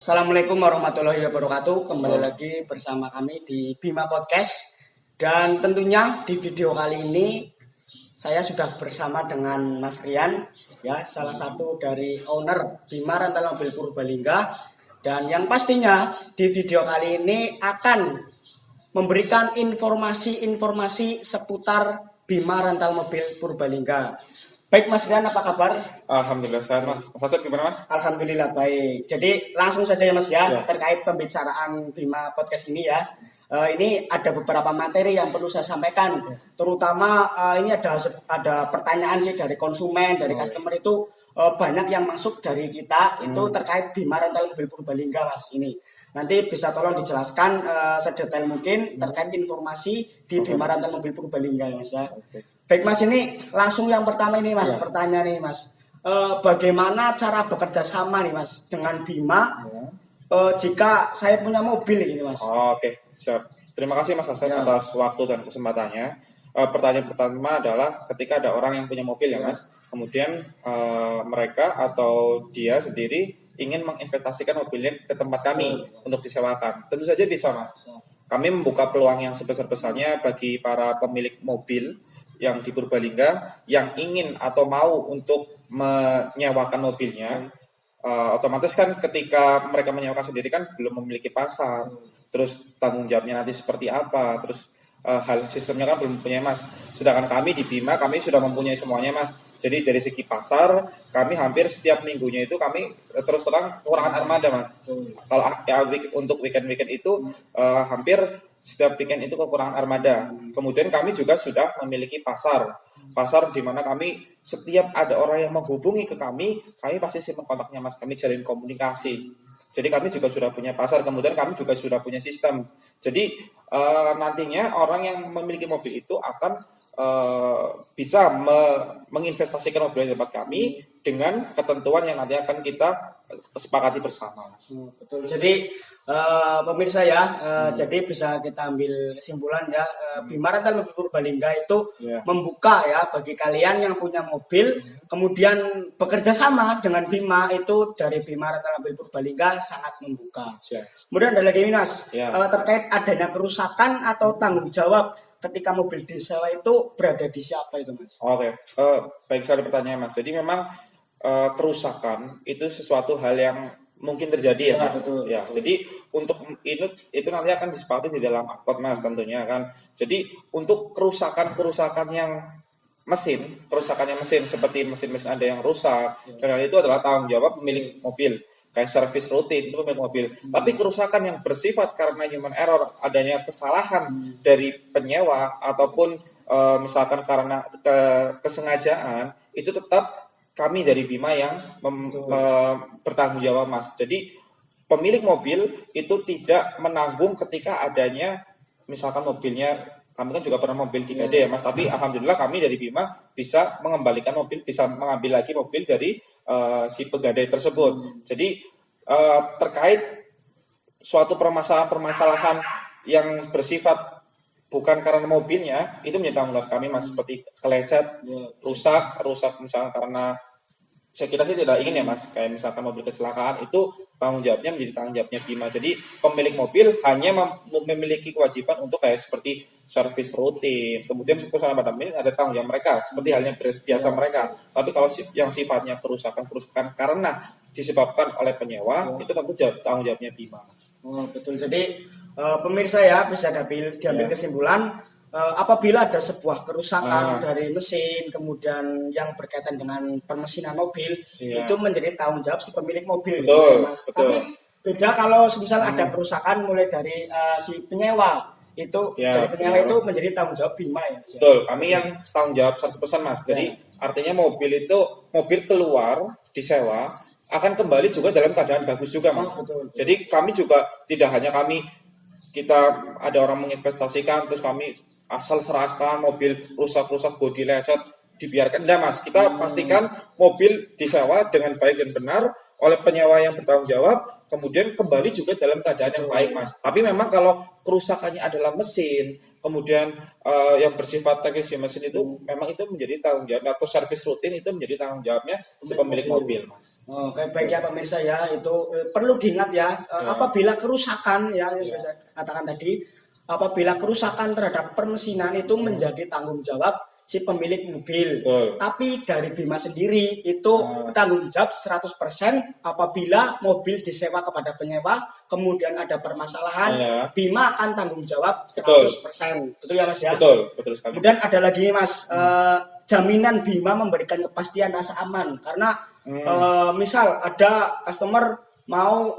Assalamualaikum warahmatullahi wabarakatuh. Kembali lagi bersama kami di Bima Podcast. Dan tentunya di video kali ini saya sudah bersama dengan Mas Rian, ya, salah satu dari owner Bima Rental Mobil Purbalingga. Dan yang pastinya di video kali ini akan memberikan informasi-informasi seputar Bima Rental Mobil Purbalingga. Baik Mas Rian, apa kabar? Alhamdulillah sehat Mas. Mas gimana Mas? Alhamdulillah baik. Jadi langsung saja ya Mas ya, Ya. terkait pembicaraan Bima Podcast ini ya. Ini ada beberapa materi yang perlu saya sampaikan, terutama ini ada pertanyaan sih dari konsumen, dari customer itu banyak yang masuk dari kita itu terkait Bima Rental Mobil Purbalingga Mas ini. Nanti bisa tolong dijelaskan sedetail mungkin terkait informasi di Bima Rental Mobil Purbalingga ya Mas ya. Baik Mas, ini langsung yang pertama ini Mas, pertanyaan ini Mas. Bagaimana cara bekerja sama nih Mas dengan Bima jika saya punya mobil ini Mas? Oke, siap. Terima kasih Mas Hasan atas waktu dan kesempatannya. Pertanyaan pertama adalah ketika ada orang yang punya mobil ya Mas, kemudian mereka atau dia sendiri ingin menginvestasikan mobilnya ke tempat kami untuk disewakan. Tentu saja bisa Mas. Kami membuka peluang yang sebesar-besarnya bagi para pemilik mobil yang di Purbalingga yang ingin atau mau untuk menyewakan mobilnya. Otomatis kan ketika mereka menyewakan sendiri kan belum memiliki pasar, terus tanggung jawabnya nanti seperti apa, terus hal sistemnya kan belum punya Mas. Sedangkan kami di Bima kami sudah mempunyai semuanya Mas. Jadi dari segi pasar kami hampir setiap minggunya itu kami terus terang kekurangan armada Mas. Kalau ya, untuk weekend itu hampir setiap weekend itu kekurangan armada. Kemudian kami juga sudah memiliki pasar di mana kami setiap ada orang yang menghubungi ke kami pasti simpan kontaknya Mas, kami jalin komunikasi. Jadi kami juga sudah punya pasar, kemudian kami juga sudah punya sistem. Jadi nantinya orang yang memiliki mobil itu akan bisa menginvestasikan mobil di tempat kami dengan ketentuan yang nanti akan kita sepakati bersama. Betul. Jadi pemirsa ya, jadi bisa kita ambil kesimpulan ya, Bima Rental Mobil Purbalingga itu membuka ya bagi kalian yang punya mobil, kemudian bekerja sama dengan Bima itu dari Bima Rental Mobil Purbalingga sangat membuka. Kemudian ada lagi Mas, terkait adanya kerusakan atau tanggung jawab ketika mobil disewa itu berada di siapa itu Mas? Oke, baik sekali pertanyaan Mas. Jadi memang kerusakan itu sesuatu hal yang mungkin terjadi ya Mas. Betul. Jadi untuk itu nanti akan disepakati di dalam akad Mas tentunya kan. Jadi untuk kerusakan yang kerusakannya mesin seperti mesin ada yang rusak dan hal itu adalah tanggung jawab pemilik mobil. Kayak servis rutin itu pemilik mobil. Tapi kerusakan yang bersifat karena human error, adanya kesalahan dari penyewa ataupun misalkan karena kesengajaan, itu tetap kami dari Bima yang bertanggung jawab Mas. Jadi pemilik mobil itu tidak menanggung ketika adanya misalkan mobilnya, kami kan juga pernah mobil 3D ya Mas, tapi alhamdulillah kami dari Bima bisa mengembalikan mobil, bisa mengambil lagi mobil dari si pegadai tersebut. Jadi terkait suatu permasalahan yang bersifat bukan karena mobilnya, itu menjadi tanggung jawab kami Mas, seperti kelecet, rusak misalnya karena saya kira sih tidak ingin ya Mas, kayak misalkan mobil kecelakaan itu tanggung jawabnya menjadi tanggung jawabnya Bima. Jadi pemilik mobil hanya memiliki kewajiban untuk kayak seperti servis rutin, kemudian kesalahan pada ini ada tanggung jawab mereka seperti halnya biasa mereka. Tapi kalau yang sifatnya kerusakan karena disebabkan oleh penyewa, itu tentu tanggung jawabnya Bima Mas. Betul. Jadi pemirsa ya bisa diambil kesimpulan. Apabila ada sebuah kerusakan dari mesin, kemudian yang berkaitan dengan permesinan mobil, itu menjadi tanggung jawab si pemilik mobil. Betul, Mas. Tapi beda kalau misal ada kerusakan mulai dari si penyewa, itu dari penyewa itu menjadi tanggung jawab Bima ya. Betul, kami yang tanggung jawab 100% Mas. Jadi artinya mobil keluar disewa akan kembali juga dalam keadaan bagus juga Mas. Betul. Jadi kami juga tidak hanya kita ada orang menginvestasikan terus kami asal serahkan mobil rusak bodi lecet dibiarkan. Enggak Mas, kita pastikan mobil disewa dengan baik dan benar, oleh penyewa yang bertanggung jawab, kemudian kembali juga dalam keadaan yang baik, Mas. Tapi memang kalau kerusakannya adalah mesin, kemudian yang bersifat teknis di mesin itu memang itu menjadi tanggung jawab atau servis rutin itu menjadi tanggung jawabnya si pemilik mobil, Mas. Oke, baik ya pemirsa ya, itu perlu diingat ya, apabila kerusakan ya, yang sudah saya katakan tadi, apabila kerusakan terhadap permesinan itu menjadi tanggung jawab si pemilik mobil. Betul. Tapi dari Bima sendiri itu tanggung jawab 100% apabila mobil disewa kepada penyewa, kemudian ada permasalahan, Ya. Bima akan tanggung jawab 100%. Betul ya Mas ya? Betul, betul sekali. Kemudian ada lagi nih Mas, jaminan Bima memberikan kepastian rasa aman karena misal ada customer mau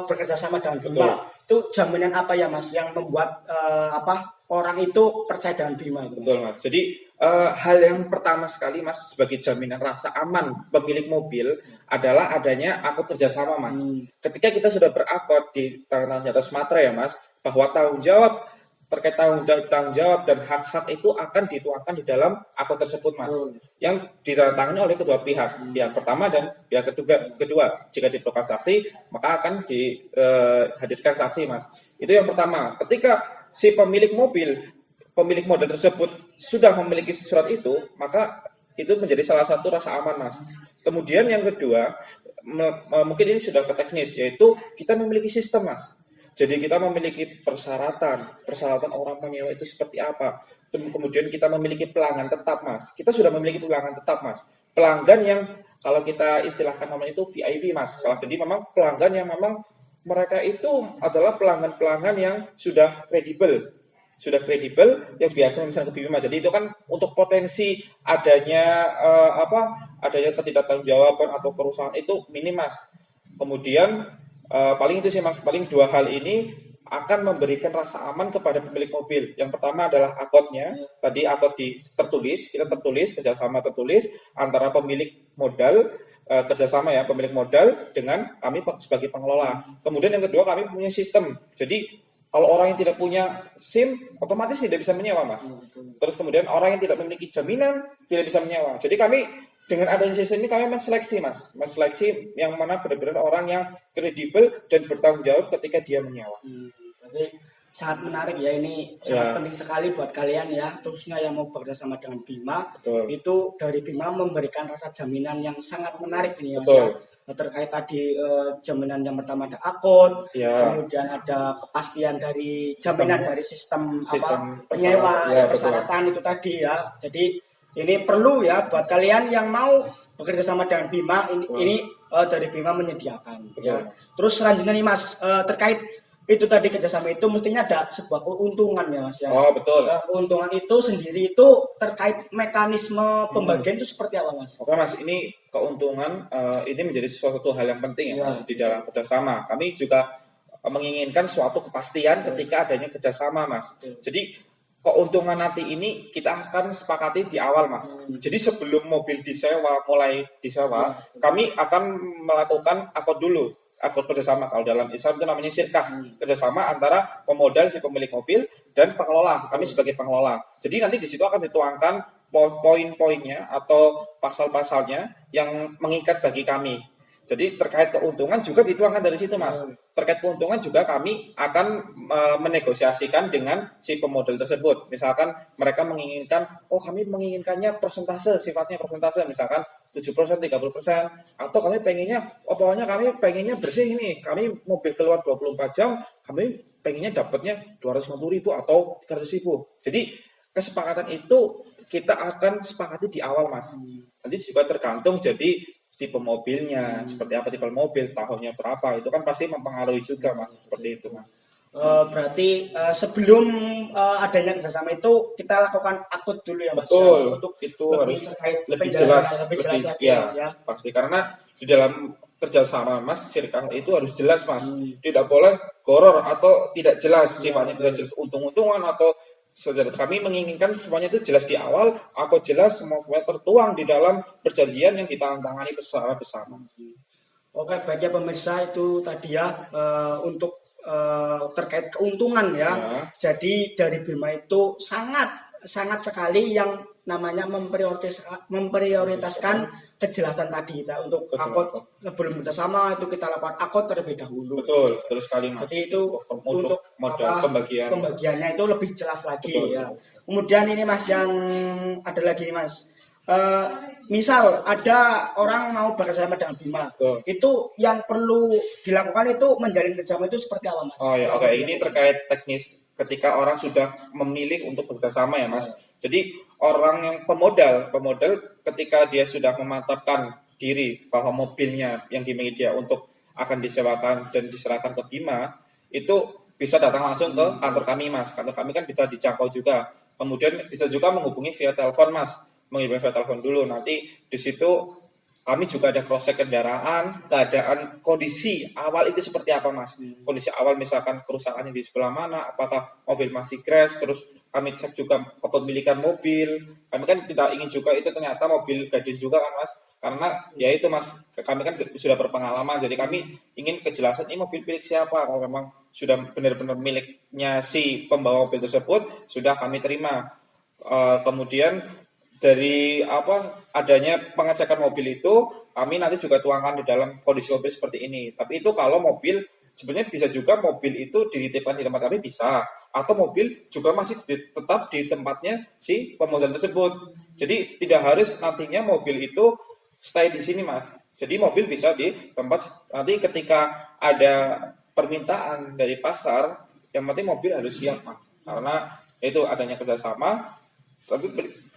bekerja sama dengan Bima, itu jaminan apa ya Mas yang membuat orang itu percaya dengan Bima? Betul Mas. Jadi hal yang pertama sekali Mas sebagai jaminan rasa aman pemilik mobil adalah adanya akad kerjasama Mas. Ketika kita sudah berakad di tangan di atas materai ya Mas, bahwa tanggung jawab terkait tanggung jawab dan hak-hak itu akan dituangkan di dalam akad tersebut Mas, yang ditandatangani oleh kedua pihak, pihak pertama dan pihak kedua. Jika diperlukan saksi maka akan dihadirkan saksi Mas. Itu yang pertama. Ketika si pemilik modal tersebut sudah memiliki surat itu, maka itu menjadi salah satu rasa aman Mas. Kemudian yang kedua, mungkin ini sudah ke teknis, yaitu kita memiliki sistem Mas. Jadi kita memiliki persyaratan orang menyewa itu seperti apa. Kemudian kita memiliki pelanggan tetap Mas. Kita sudah memiliki pelanggan tetap Mas. Pelanggan yang kalau kita istilahkan namanya itu VIP Mas. Jadi memang pelanggan yang memang mereka itu adalah pelanggan-pelanggan yang sudah kredibel yang biasa misalnya ke Bima. Jadi itu kan untuk potensi adanya adanya ketidaktahujawaban atau kerusakan itu minim Mas. Kemudian paling itu sih Mas, paling dua hal ini akan memberikan rasa aman kepada pemilik mobil. Yang pertama adalah akadnya. Tadi akad kita tertulis kerjasama tertulis antara pemilik modal kerjasama ya pemilik modal dengan kami sebagai pengelola. Kemudian yang kedua kami punya sistem. Jadi kalau orang yang tidak punya SIM otomatis tidak bisa menyewa Mas. Terus kemudian orang yang tidak memiliki jaminan tidak bisa menyewa. Jadi kami dengan adanya sistem ini kami menseleksi Mas, menseleksi yang mana benar-benar orang yang kredibel dan bertanggung jawab ketika dia menyewa. Jadi sangat menarik ya, ini sangat penting sekali buat kalian ya, khususnya yang mau bekerja sama dengan Bima. Betul. Itu dari Bima memberikan rasa jaminan yang sangat menarik ini Mas. Betul. Terkait tadi jaminan yang pertama ada akun, Ya. kemudian ada kepastian dari jaminan dari sistem penyewa, ya, persyaratan itu tadi ya. Jadi ini perlu ya buat kalian yang mau bekerja sama dengan Bima, ini dari Bima menyediakan. Ya. Terus selanjutnya nih Mas, terkait itu tadi kerjasama itu mestinya ada sebuah keuntungan ya Mas ya. Oh betul. Keuntungan itu sendiri itu terkait mekanisme pembagian itu seperti apa Mas? Oke Mas, ini keuntungan ini menjadi suatu hal yang penting ya Mas di dalam kerjasama. Kami juga menginginkan suatu kepastian ketika adanya kerjasama Mas. Jadi keuntungan nanti ini kita akan sepakati di awal Mas. Jadi sebelum mobil mulai disewa, kami akan melakukan akad dulu. Akad kerjasama, kalau dalam Islam itu namanya syirkah, kerjasama antara pemodal si pemilik mobil dan pengelola, kami sebagai pengelola. Jadi nanti di situ akan dituangkan poin-poinnya atau pasal-pasalnya yang mengikat bagi kami. Jadi terkait keuntungan juga dituangkan dari situ Mas. Terkait keuntungan juga kami akan menegosiasikan dengan si pemodal tersebut. Misalkan mereka menginginkan, kami menginginkannya sifatnya persentase, misalkan 7%, 30%, atau kami pengennya, pokoknya kami pengennya bersih ini, kami mobil keluar 24 jam, kami pengennya dapatnya 250.000 atau 300.000. Jadi kesepakatan itu kita akan sepakati di awal Mas. Nanti juga tergantung jadi tipe mobilnya, seperti apa tipe mobil, tahunnya berapa, itu kan pasti mempengaruhi juga Mas, seperti itu Mas. Berarti sebelum adanya kerjasama itu kita lakukan akad dulu ya Mas. Betul, untuk itu harus lebih jelas lagi ya. Pasti karena di dalam kerjasama Mas, syirkah itu harus jelas Mas. Tidak boleh goror atau tidak jelas, sifatnya tidak jelas untung-untungan atau kami menginginkan semuanya itu jelas di awal, aku jelas semuanya tertuang di dalam perjanjian yang ditandatangani secara bersama. Oke, baik ya pemirsa, itu tadi ya untuk terkait keuntungan ya. Jadi dari Bima itu sangat sangat sekali yang namanya memprioritaskan kejelasan tadi kita untuk Betul. akod sebelum kerjasama itu kita lakukan akod terlebih dahulu. Betul sekali Mas. Jadi itu untuk modal pembagiannya itu lebih jelas lagi betul, ya. Kemudian ini Mas yang ada lagi nih Mas. Misal ada orang mau bekerjasama dengan Bima, itu yang perlu dilakukan itu menjalin kerjasama itu seperti apa Mas? Oh ya, oke. Ini terkait teknis ketika orang sudah memilih untuk bekerjasama ya Mas. Jadi orang yang pemodal ketika dia sudah memantapkan diri bahwa mobilnya yang dimiliki dia untuk akan disewakan dan diserahkan ke Bima, itu bisa datang langsung ke kantor kami Mas. Kantor kami kan bisa dijangkau juga. Kemudian bisa juga menghubungi via telepon Mas. Menghubungi via telepon dulu. Nanti di situ kami juga ada cross check kendaraan, keadaan kondisi awal itu seperti apa Mas? Kondisi awal misalkan kerusakannya di sebelah mana, apakah mobil masih crash, terus kami cek juga kepemilikan mobil. Kami kan tidak ingin juga itu ternyata mobil gading juga kan Mas, karena ya itu Mas, kami kan sudah berpengalaman, jadi kami ingin kejelasan ini mobil milik siapa. Kalau memang sudah benar-benar miliknya si pembawa mobil tersebut, sudah kami terima. Kemudian dari adanya pengecekan mobil itu kami nanti juga tuangkan di dalam kondisi mobil seperti ini. Tapi itu kalau mobil sebenarnya bisa juga mobil itu dititipkan di tempat kami bisa, atau mobil juga masih tetap di tempatnya si pemodal tersebut. Jadi tidak harus nantinya mobil itu stay di sini Mas. Jadi mobil bisa di tempat nanti ketika ada permintaan dari pasar, yang penting mobil harus siap Mas. Karena itu adanya kerjasama. Tapi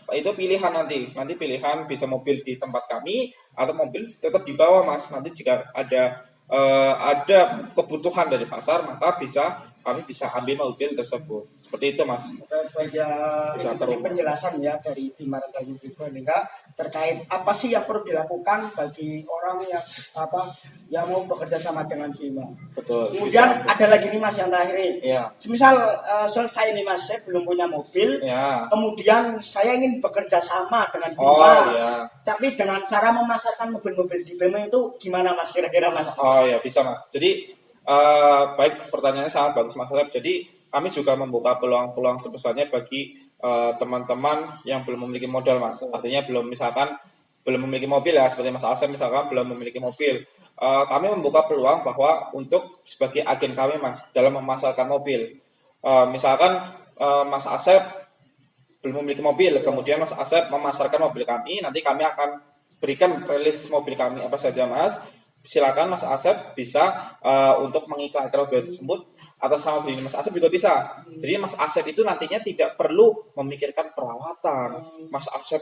itu pilihan nanti pilihan bisa mobil di tempat kami atau mobil tetap dibawa Mas. Nanti jika ada kebutuhan dari pasar, maka kami bisa ambil mobil tersebut. Seperti itu Mas. Bisa penjelasan ya dari Bima Rental Universal terkait apa sih yang perlu dilakukan bagi orang yang mau bekerja sama dengan Bima. Betul. Kemudian ada lagi nih Mas yang terakhir nih. Ya. Semisal selesai nih Mas, saya belum punya mobil. Ya. Kemudian saya ingin bekerja sama dengan Bima. Ya. Tapi dengan cara memasarkan mobil-mobil di Bima itu gimana Mas kira-kira Mas? Oh ya, bisa Mas. Jadi baik, pertanyaannya sangat bagus Mas Alep. Jadi kami juga membuka peluang-peluang sebesarnya bagi teman-teman yang belum memiliki modal Mas. Artinya belum memiliki mobil ya, seperti Mas Asep misalkan belum memiliki mobil. Kami membuka peluang bahwa untuk sebagai agen kami Mas dalam memasarkan mobil. Misalkan Mas Asep belum memiliki mobil, kemudian Mas Asep memasarkan mobil kami, nanti kami akan berikan rilis mobil kami apa saja Mas. Silakan Mas Asep bisa untuk mengiklankan mobil tersebut atas nama diri Mas Asep juga bisa. Jadi Mas Asep itu nantinya tidak perlu memikirkan perawatan. Mas Asep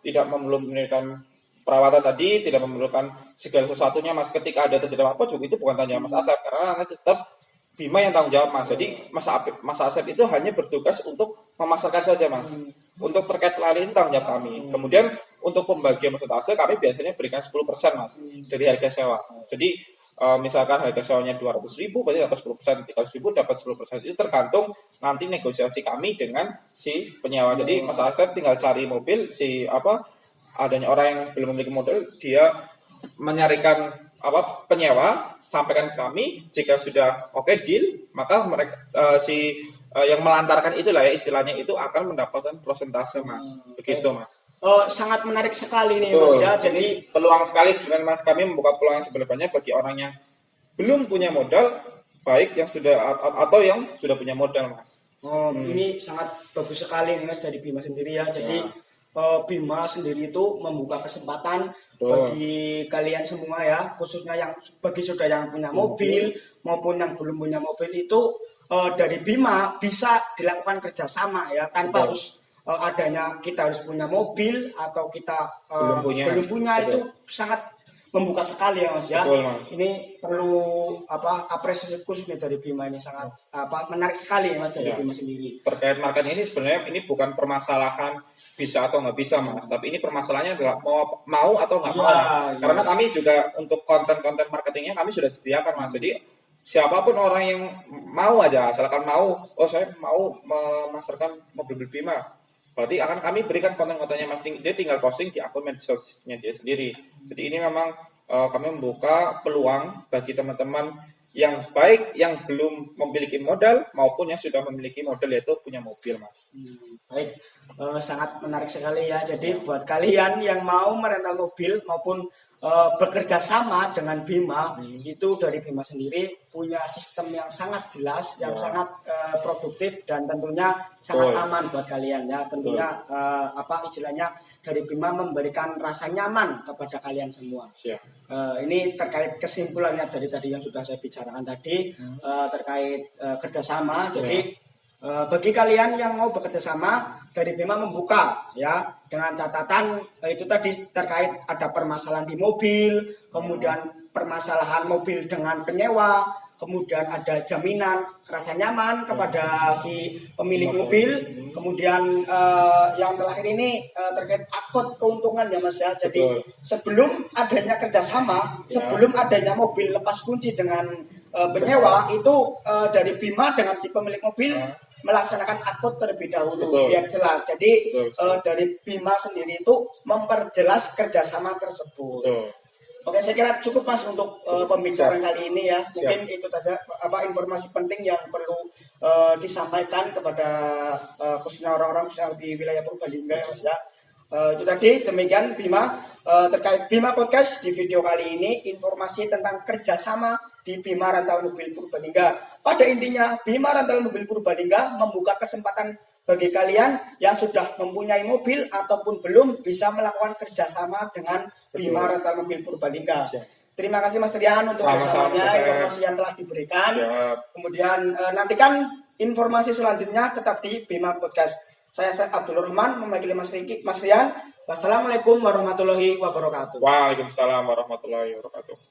tidak memikirkan perawatan tadi, tidak memerlukan segala sesuatunya Mas. Ketika ada terjadi apa juga itu bukan tanggung jawab Mas Asep, karena nanti tetap Bima yang tanggung jawab Mas. Jadi Mas Asep itu hanya bertugas untuk memasarkan saja Mas. Untuk terkait lain itu tanggung jawab kami. Kemudian untuk pembagian persentase kami biasanya berikan 10% Mas dari harga sewa. Jadi misalkan harga sewanya 200.000 berarti dapat 10%, 300.000 dapat 10%. Itu tergantung nanti negosiasi kami dengan si penyewa. Jadi Mas Asep tinggal cari mobil adanya orang yang belum memiliki modal, dia menyarikan penyewa, sampaikan ke kami. Jika sudah oke deal, maka mereka yang melantarkan itulah ya istilahnya itu akan mendapatkan persentase Mas. Begitu Mas. Sangat menarik sekali nih Mas ya. Jadi peluang sekali sebenarnya Mas, kami membuka peluang yang sebenarnya bagi orang yang belum punya modal, baik yang sudah atau yang sudah punya modal Mas. Ini sangat bagus sekali nih Mas dari Bima sendiri ya. Jadi Bima sendiri itu membuka kesempatan bagi kalian semua ya, khususnya yang bagi sudah yang punya mobil maupun yang belum punya mobil itu dari Bima bisa dilakukan kerjasama ya, tanpa harus adanya kita harus punya mobil atau kita belum punya itu sangat membuka sekali ya Mas ya. Betul, Mas. Ini perlu apresiasi khususnya dari Bima, ini sangat menarik sekali ya Mas dari Bima sendiri. Terkait market ini sebenarnya ini bukan permasalahan bisa atau nggak bisa Mas, tapi ini permasalahannya adalah mau atau nggak mau. Karena kami juga untuk konten-konten marketingnya kami sudah sediakan Mas. Jadi siapapun orang yang mau aja, asalkan mau, saya mau memasarkan mobil Bima, berarti akan kami berikan konten-kontennya Mas. Dia tinggal posting di akun media sosialnya dia sendiri. Jadi ini memang kami membuka peluang bagi teman-teman yang baik yang belum memiliki modal maupun yang sudah memiliki modal yaitu punya mobil, Mas. Baik. Sangat menarik sekali ya. Jadi buat kalian yang mau merental mobil maupun bekerja sama dengan Bima, itu dari Bima sendiri punya sistem yang sangat jelas, yang sangat produktif dan tentunya sangat aman buat kalian ya. Tentunya apa istilahnya, dari Bima memberikan rasa nyaman kepada kalian semua. Ini terkait kesimpulannya dari tadi yang sudah saya bicarakan tadi, terkait kerjasama. Jadi bagi kalian yang mau bekerja sama, dari Bima membuka ya dengan catatan itu tadi terkait ada permasalahan di mobil, kemudian permasalahan mobil dengan penyewa, kemudian ada jaminan rasa nyaman kepada si pemilik mobil, kemudian yang terakhir ini terkait akad keuntungan ya Mas ya. Jadi sebelum adanya kerjasama, sebelum adanya mobil lepas kunci dengan penyewa, itu dari Bima dengan si pemilik mobil melaksanakan akad terlebih dahulu biar jelas. Jadi dari Bima sendiri itu memperjelas kerjasama tersebut. Oke, saya kira cukup Mas untuk pembicaraan kali ini ya. Mungkin itu saja informasi penting yang perlu disampaikan kepada khususnya orang-orang khususnya di wilayah Purbalingga ya Mas ya. Itu tadi demikian Bima terkait Bima Podcast di video kali ini, informasi tentang kerjasama di Bima Rental Mobil Purbalingga. Pada intinya Bima Rental Mobil Purbalingga membuka kesempatan bagi kalian yang sudah mempunyai mobil ataupun belum bisa melakukan kerjasama dengan Bima Rental Mobil Purbalingga. Terima kasih Mas Rian untuk bersamaannya, informasi yang telah diberikan. Kemudian nantikan informasi selanjutnya tetap di Bima Podcast. Saya Abdul Rahman mewakili Mas Rian. Wassalamualaikum warahmatullahi wabarakatuh. Waalaikumsalam warahmatullahi wabarakatuh.